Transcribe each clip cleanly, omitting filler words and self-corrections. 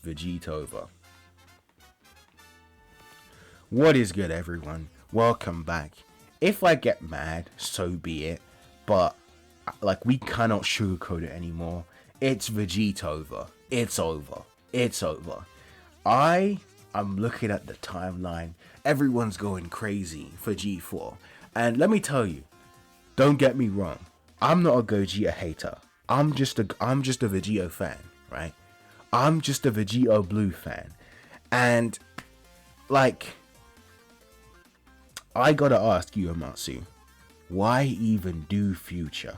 Vegito. What is good, everyone? Welcome back. If I get mad, so be it. But like, we cannot sugarcoat it anymore. It's Vegito. It's over. It's over. I'm looking at the timeline. Everyone's going crazy for G4. And let me tell you, don't get me wrong. I'm not a Gogeta hater. I'm just a Vegito fan, right? I'm just a Vegito Blue fan. And like, I gotta ask you, Amatsu, why even do Future?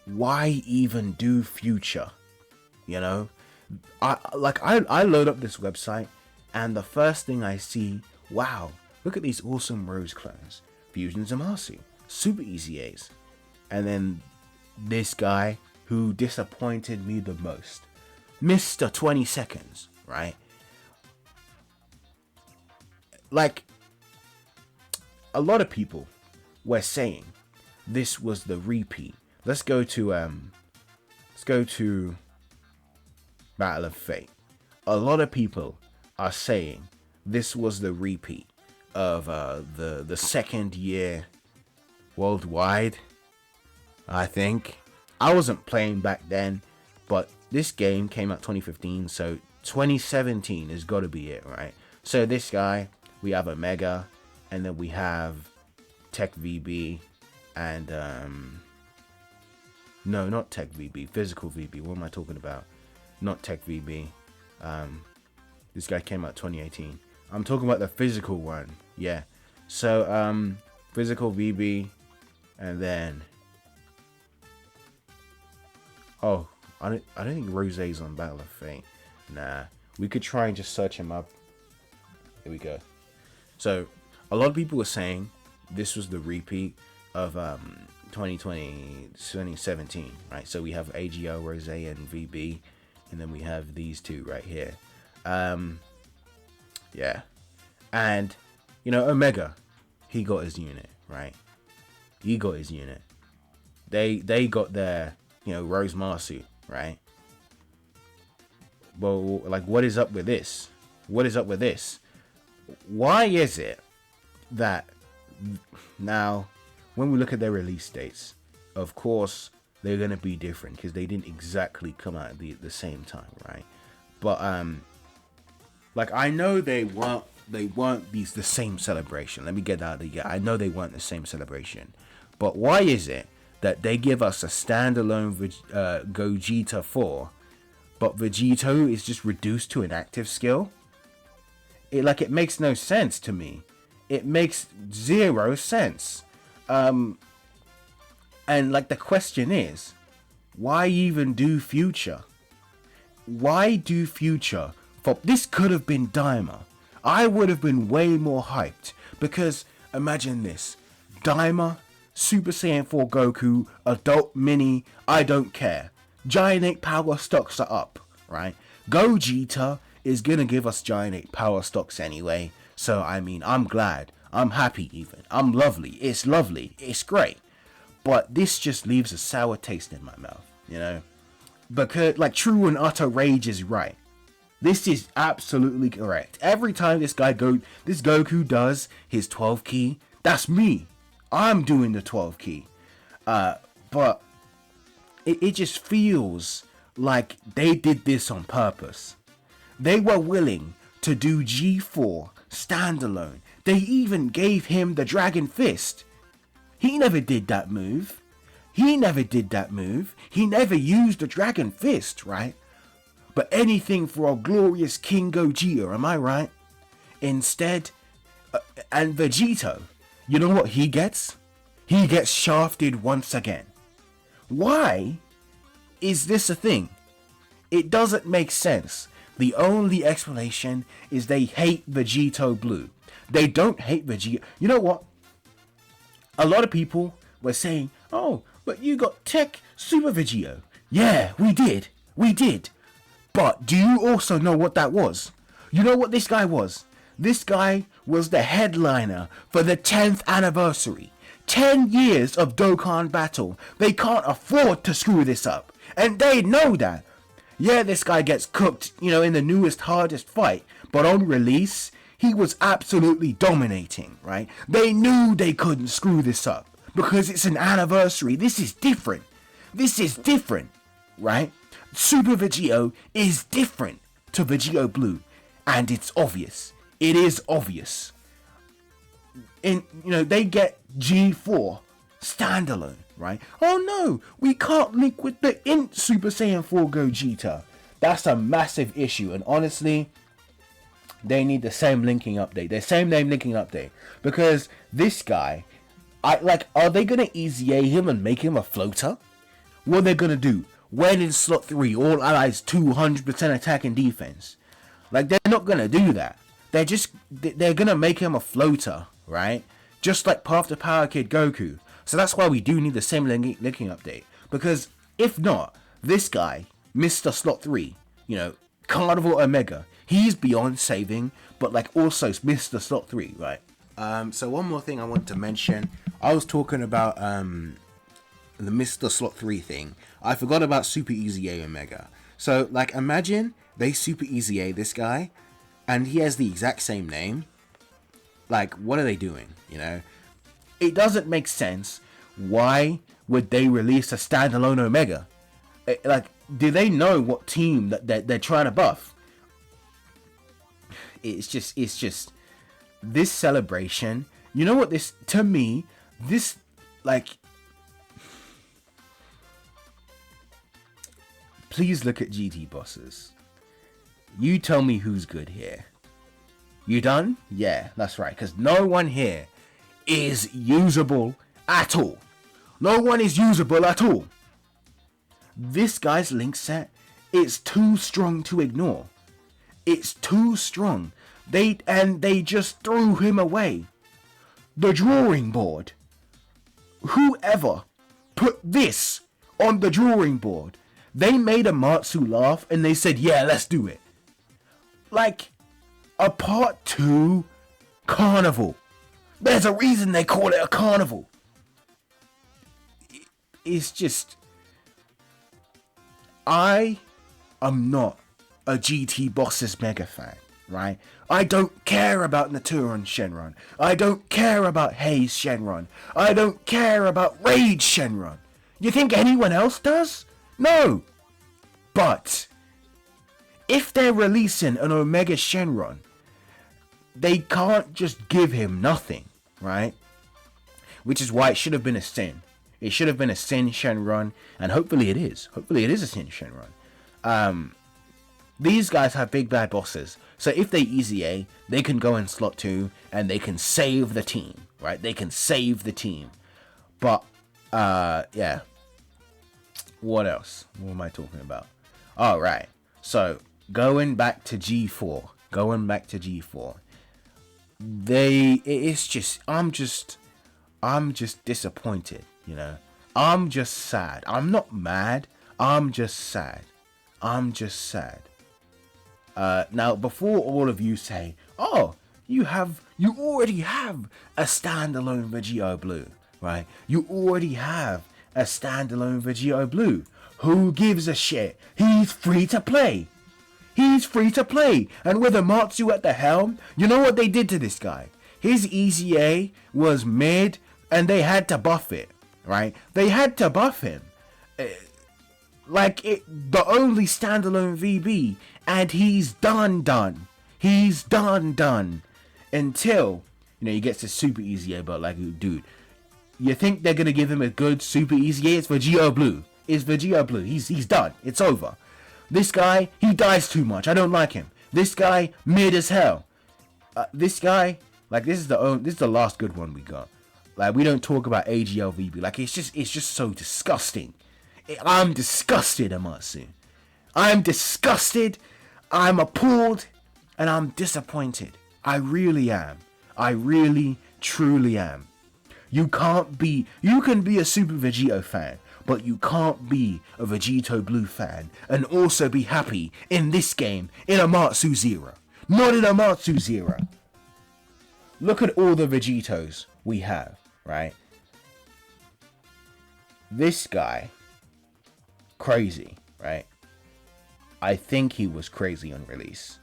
Why even do Future? You know, I load up this website, and the first thing I see, wow, look at these awesome Rose clones, Fusion Zamasu, super easy A's, and then this guy who disappointed me the most, Mr. 20 Seconds, right? Like, a lot of people were saying this was the repeat. Let's go to Battle of Fate. A lot of people are saying this was the repeat of the second year worldwide. I think I wasn't playing back then, but this game came out 2015, so 2017 has got to be it, right? So this guy, we have Omega, and then we have Tech VB, and no, not Tech VB, Physical VB. What am I talking about? Not Tech VB. This guy came out 2018. I'm talking about the physical one. Yeah. So Physical VB, and then I don't think Rosé's on Battle of Fate. Nah. We could try and just search him up. Here we go. So a lot of people were saying this was the repeat of 2017, right? So we have AGO, Rosé, and VB, and then we have these two right here. Yeah. And, you know, Omega, he got his unit, right? He got his unit. They got their, you know, Rose Marsu, right? Well, like, what is up with this? What is up with this? Why is it that now, when we look at their release dates, of course, they're going to be different because they didn't exactly come out at the same time, right? But, like, I know they weren't the same celebration. Let me get that out of the I know they weren't the same celebration. But why is it that they give us a standalone Gogeta 4, but Vegito is just reduced to an active skill? It makes no sense to me. It makes zero sense. And like, the question is, why even do Future? Why do Future? For this could have been Daima. I would have been way more hyped, because imagine this: Daima, Super Saiyan 4 Goku, Adult Mini, I don't care. Giant 8 power stocks are up, right? Gogeta is gonna give us Giant 8 power stocks anyway. So I mean, I'm glad. I'm happy even. I'm lovely. It's lovely. It's great. But this just leaves a sour taste in my mouth, you know? Because, like, true and utter rage is right. This is absolutely correct. Every time this Goku does his 12 key, that's me. I'm doing the 12 key. But it just feels like they did this on purpose. They were willing to do G4 standalone. They even gave him the Dragon Fist. He never did that move. He never used the Dragon Fist, right? But anything for our glorious King Gogeta, am I right? Instead, and Vegito, you know what he gets? He gets shafted once again. Why is this a thing? It doesn't make sense. The only explanation is they hate Vegito Blue. They don't hate Vegito. You know what? A lot of people were saying, oh, but you got Tech Super Vegito. Yeah, we did. But do you also know what that was? You know what this guy was? This guy was the headliner for the 10th anniversary. 10 years of Dokkan Battle. They can't afford to screw this up. And they know that. Yeah, this guy gets cooked, in the newest, hardest fight. But on release, he was absolutely dominating, right? They knew they couldn't screw this up because it's an anniversary. This is different. This is different, right? Super Vegito is different to Vegito Blue. And it's obvious. It is obvious. They get G4 standalone, right? Oh no, we can't link with the Int Super Saiyan 4 Gogeta. That's a massive issue, and honestly, they need the same linking update. The same name linking update. Because this guy, are they gonna easy A him and make him a floater? What are they gonna do? When in slot 3, all allies 200% attack and defense. They're not gonna do that. They're gonna make him a floater, right? Just like Path to Power Kid Goku. So that's why we do need the same linking update. Because if not, this guy, Mr. Slot 3, Carnival Omega, he's beyond saving, but also Mr. Slot 3, right? So one more thing I want to mention. I was talking about the Mr. Slot 3 thing. I forgot about Super Easy A Omega. So imagine they Super Easy A this guy, and he has the exact same name. What are they doing? It doesn't make sense. Why would they release a standalone Omega? Do they know what team that they're trying to buff? It's just this celebration. You know what this, to me, this, please look at GT bosses. You tell me who's good here. You done? Yeah, that's right. Because no one here is usable at all. No one is usable at all. This guy's link set, it's too strong to ignore. It's too strong. They just threw him away. The drawing board. Whoever put this on the drawing board, they made Amatsu laugh and they said, yeah, let's do it. A part 2 carnival. There's a reason they call it a carnival. It's just, I am not a GT Bosses mega fan, right? I don't care about Naturon Shenron. I don't care about Haze Shenron. I don't care about Rage Shenron. You think anyone else does? No. But if they're releasing an Omega Shenron, they can't just give him nothing, right? Which is why it should have been a Sin. It should have been a Sin Shenron, and hopefully it is. Hopefully it is a Sin Shenron. These guys have big bad bosses, so if they easy A, they can go in slot 2 and they can save the team, right? They can save the team. But yeah. What else? What am I talking about? All right. So going back to G4. I'm just disappointed, I'm just sad. I'm not mad. I'm just sad. Now, before all of you say, oh, you already have a standalone Vegito Blue, right? You already have a standalone Vegito Blue. Who gives a shit? He's free to play. He's free to play. And with Amatsu at the helm, you know what they did to this guy? His Easy A was mid, and they had to buff it, right? They had to buff him. The only standalone VB, and he's done. He's done. Until, he gets his Super Easy A, but dude, you think they're gonna give him a good Super Easy A? It's Vegito Blue. He's done. It's over. This guy, he dies too much. I don't like him. This guy, mid as hell. This guy, this is the last good one we got. We don't talk about AGL VB. It's just so disgusting. I'm disgusted, Amatsu. I'm disgusted. I'm appalled, and I'm disappointed. I really am. I really, truly am. You can be a Super Vegito fan, but you can't be a Vegito Blue fan and also be happy in this game in Amatsu Zero. Not in Amatsu Zero. Look at all the Vegitos we have, right? This guy, crazy, right? I think he was crazy on release.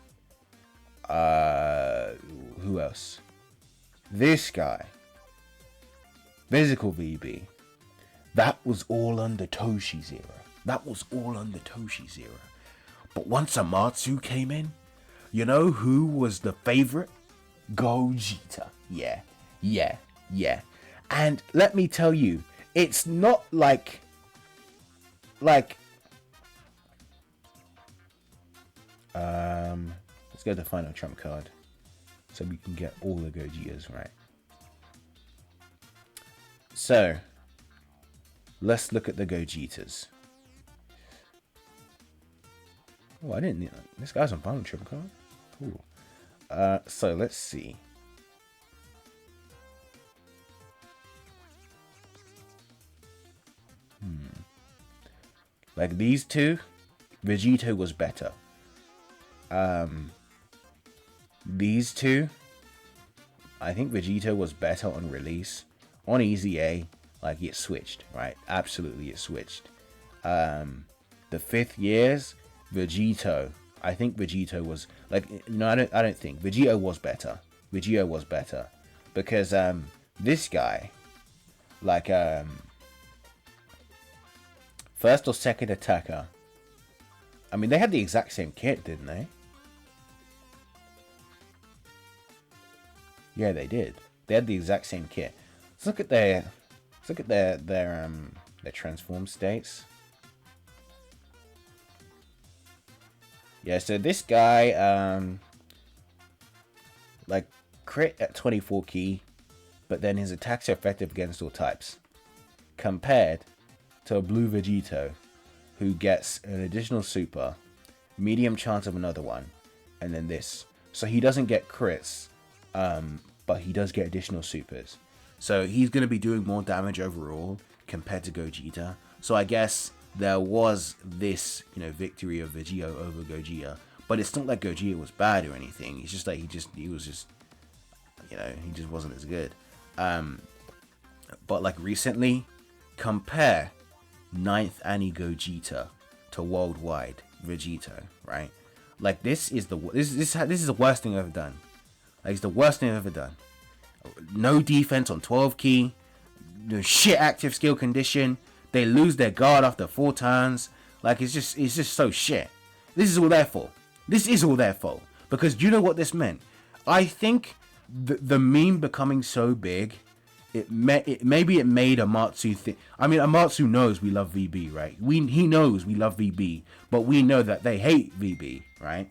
Who else? This guy. Physical VB. That was all under Toshi's era. But once Amatsu came in, you know who was the favorite? Gogeta. Yeah. And let me tell you, it's not like let's go to final trump card so we can get all the Gogetas right. So let's look at the Gogetas. Oh, I didn't need that. This guy's on final trump card. Cool. So let's see. Like these two, Vegito was better. These two, I think Vegito was better on release. On Easy A, like it switched, right? Absolutely, it switched. The 5th years, Vegito. I think Vegito was like, no, I don't think Vegito was better. Because this guy, like first or second attacker. I mean, they had the exact same kit, didn't they? Yeah, they did. They had the exact same kit. Let's look at their transform states. Yeah, so this guy like crit at 24 key, but then his attacks are effective against all types. Compared to a blue Vegito, who gets an additional super, medium chance of another one, and then this. So he doesn't get crits, but he does get additional supers. So he's going to be doing more damage overall compared to Gogeta. So I guess there was this, victory of Vegito over Gogeta. But it's not like Gogeta was bad or anything. It's just like he just wasn't as good. But like recently, compare 9th Annie Gogeta to worldwide Vegito, right? Like this is the worst thing I've ever done. Like it's the worst thing I've ever done. No defense on 12 key, the shit active skill condition. They lose their guard after 4 turns. Like it's just so shit. This is all their fault. Because do you know what this meant? I think the meme becoming so big, maybe it made Amatsu think. I mean, Amatsu knows we love VB, right? He knows we love VB, but we know that they hate VB, right?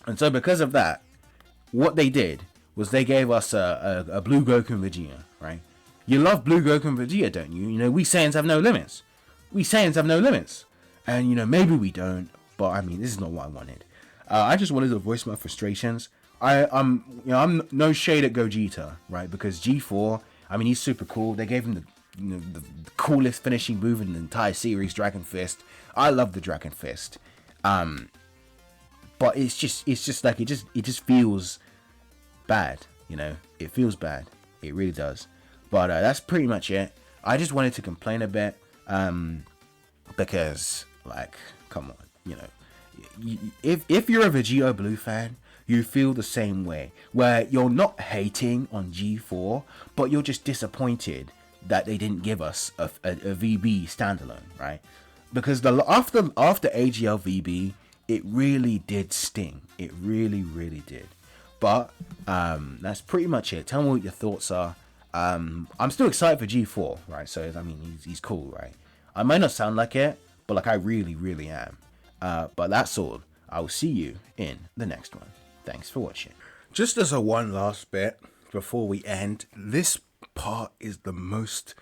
And so because of that, what they did was they gave us a Blue Goku and Vegeta, right? You love Blue Goku and Vegeta, don't you? We Saiyans have no limits. And maybe we don't, but I mean, this is not what I wanted. I just wanted to voice my frustrations. I'm no shade at Gogeta, right? Because G4, I mean, he's super cool. They gave him the coolest finishing move in the entire series, Dragon Fist. I love the Dragon Fist. But it's just like it just feels bad, It feels bad. It really does. But that's pretty much it. I just wanted to complain a bit, because like, come on, if you're a Vegito Blue fan, you feel the same way, where you're not hating on G4, but you're just disappointed that they didn't give us a VB standalone, right? Because after AGL VB, it really did sting. It really, really did. But that's pretty much it. Tell me what your thoughts are. I'm still excited for G4, right? So I mean, he's cool, right? I might not sound like it, but like I really, really am. But that's all. I will see you in the next one. Thanks for watching. Just as a one last bit before we end, this part is the most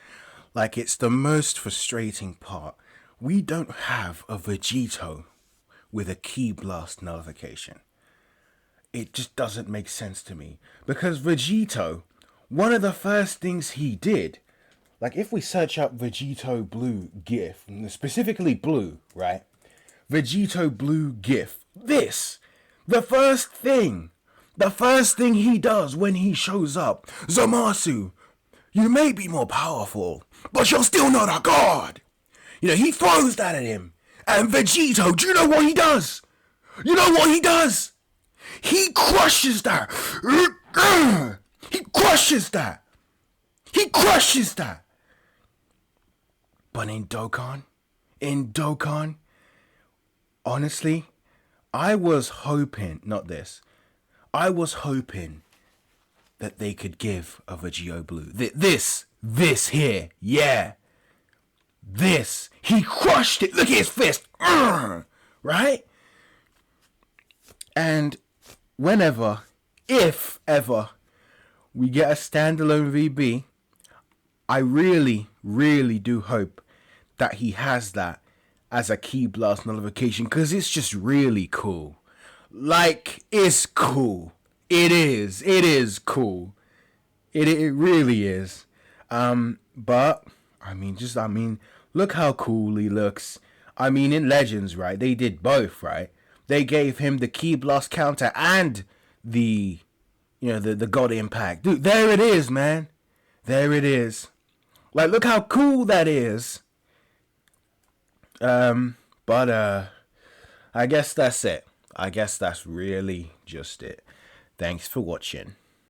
frustrating part. We don't have a Vegito with a Ki Blast nullification. It just doesn't make sense to me. Because Vegito, one of the first things he did, like if we search up Vegito Blue GIF, specifically blue, right? Vegito Blue GIF. The first thing he does when he shows up, Zamasu, you may be more powerful, but you're still not a god. He throws that at him, And Vegito, do you know what he does? You know what he does? He crushes that. He crushes that. He crushes that. But in Dokkan, honestly, I was hoping that they could give a Vegito Blue. This here, yeah. This. He crushed it. Look at his fist. Right? And whenever, if ever, we get a standalone VB, I really, really do hope that he has that as a key blast nullification, because it's just really cool. Like, it's cool. It is cool. It really is. But I mean, look how cool he looks. I mean, in Legends, right? They did both, right? They gave him the key blast counter and the God Impact. Dude, there it is, man. There it is. Like, look how cool that is. But I guess that's it. I guess that's really just it. Thanks for watching.